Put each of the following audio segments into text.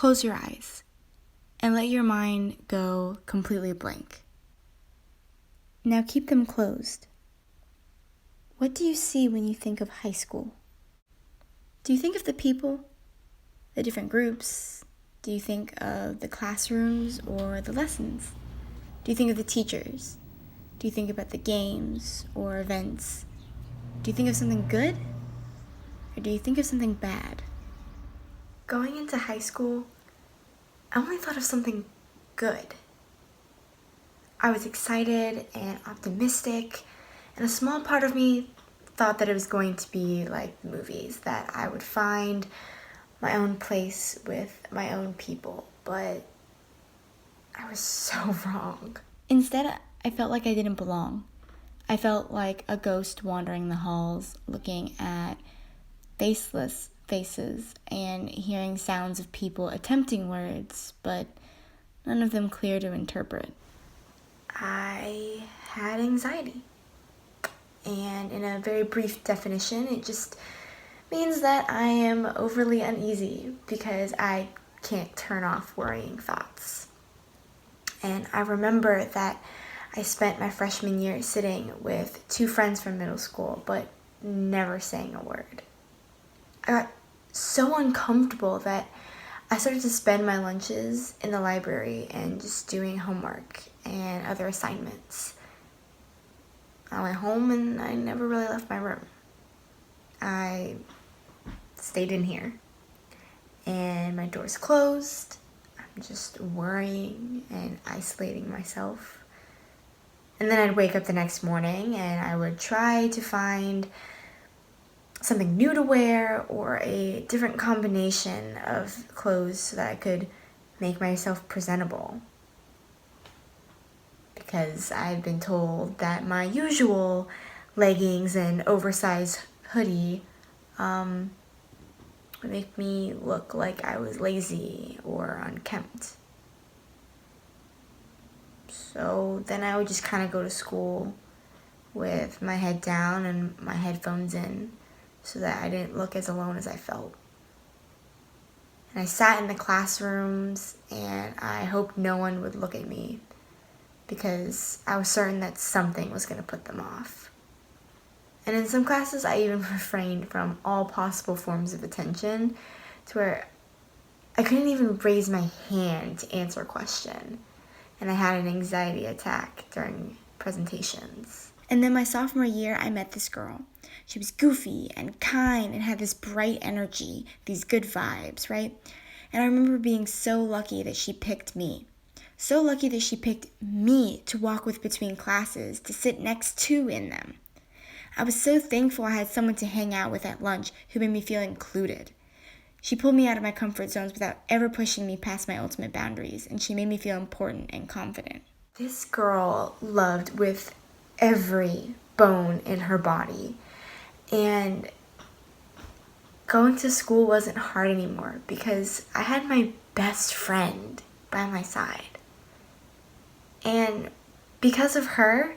close your eyes and let your mind go completely blank. Now keep them closed. What do you see when you think of high school? Do you think of the people, the different groups? Do you think of the classrooms or the lessons? Do you think of the teachers? Do you think about the games or events? Do you think of something good? Or do you think of something bad? Going into high school, I only thought of something good. I was excited and optimistic, and a small part of me thought that it was going to be like the movies, that I would find my own place with my own people, but I was so wrong. Instead, I felt like I didn't belong. I felt like a ghost wandering the halls, looking at faceless faces and hearing sounds of people attempting words, but none of them clear to interpret. I had anxiety. And in a very brief definition, it just means that I am overly uneasy because I can't turn off worrying thoughts. And I remember that I spent my freshman year sitting with 2 friends from middle school, but never saying a word. I got so uncomfortable that I started to spend my lunches in the library and just doing homework and other assignments. I went home and I never really left my room. I stayed in here and my door's closed. I'm just worrying and isolating myself. And then I'd wake up the next morning and I would try to find something new to wear or a different combination of clothes so that I could make myself presentable. Because I'd been told that my usual leggings and oversized hoodie would make me look like I was lazy or unkempt. So then I would just kind of go to school with my head down and my headphones in so that I didn't look as alone as I felt. And I sat in the classrooms and I hoped no one would look at me because I was certain that something was going to put them off. And in some classes, I even refrained from all possible forms of attention to where I couldn't even raise my hand to answer a question. And I had an anxiety attack during presentations. And then my sophomore year, I met this girl. She was goofy and kind and had this bright energy, these good vibes, right? And I remember being so lucky that she picked me. So lucky that she picked me to walk with between classes, to sit next to in them. I was so thankful I had someone to hang out with at lunch who made me feel included. She pulled me out of my comfort zones without ever pushing me past my ultimate boundaries, and she made me feel important and confident. This girl loved with every bone in her body, and going to school wasn't hard anymore because I had my best friend by my side. And because of her,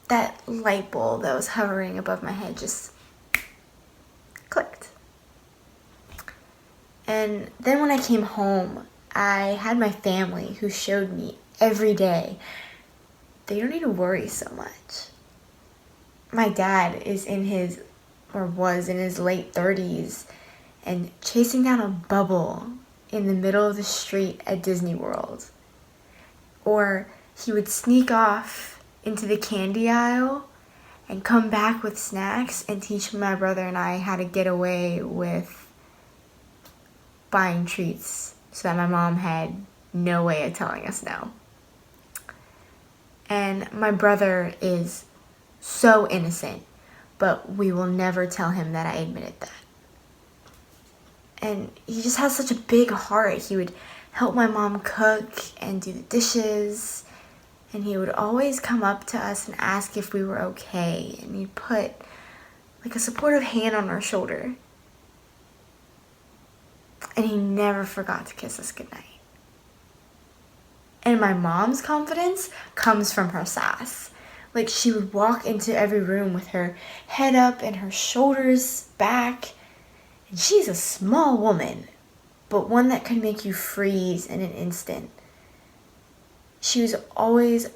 that light bulb that was hovering above my head just clicked. And then when I came home, I had my family who showed me every day they don't need to worry so much. My dad was in his late 30s and chasing down a bubble in the middle of the street at Disney World. Or he would sneak off into the candy aisle and come back with snacks and teach my brother and I how to get away with buying treats so that my mom had no way of telling us no. And my brother is so innocent, but we will never tell him that I admitted that. And he just has such a big heart. He would help my mom cook and do the dishes, and he would always come up to us and ask if we were okay, and he'd put like a supportive hand on our shoulder. And he never forgot to kiss us goodnight. And my mom's confidence comes from her sass. Like, she would walk into every room with her head up and her shoulders back. And she's a small woman, but one that could make you freeze in an instant. She was always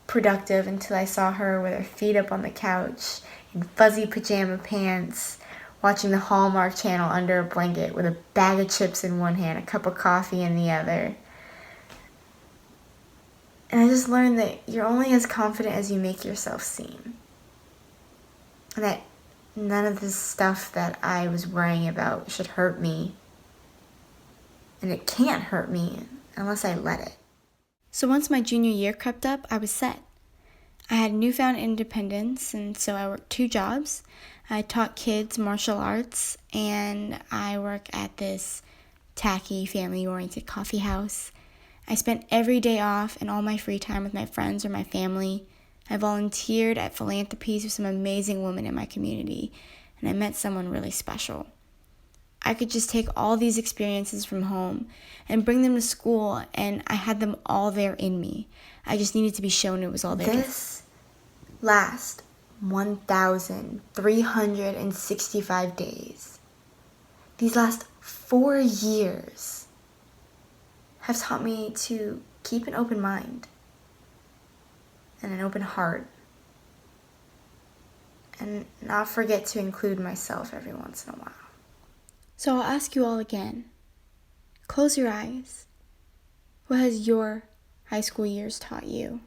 productive until I saw her with her feet up on the couch in fuzzy pajama pants, watching the Hallmark Channel under a blanket with a bag of chips in one hand, a cup of coffee in the other. And I just learned that you're only as confident as you make yourself seem. And that none of this stuff that I was worrying about should hurt me. And it can't hurt me unless I let it. So once my junior year crept up, I was set. I had newfound independence, and so I worked 2 jobs. I taught kids martial arts, and I work at this tacky, family-oriented coffee house. I spent every day off and all my free time with my friends or my family. I volunteered at philanthropies with some amazing women in my community, and I met someone really special. I could just take all these experiences from home and bring them to school, and I had them all there in me. I just needed to be shown it was all there. This last 1,365 days, these last 4 years, have taught me to keep an open mind and an open heart and not forget to include myself every once in a while. So I'll ask you all again. Close your eyes. What has your high school years taught you?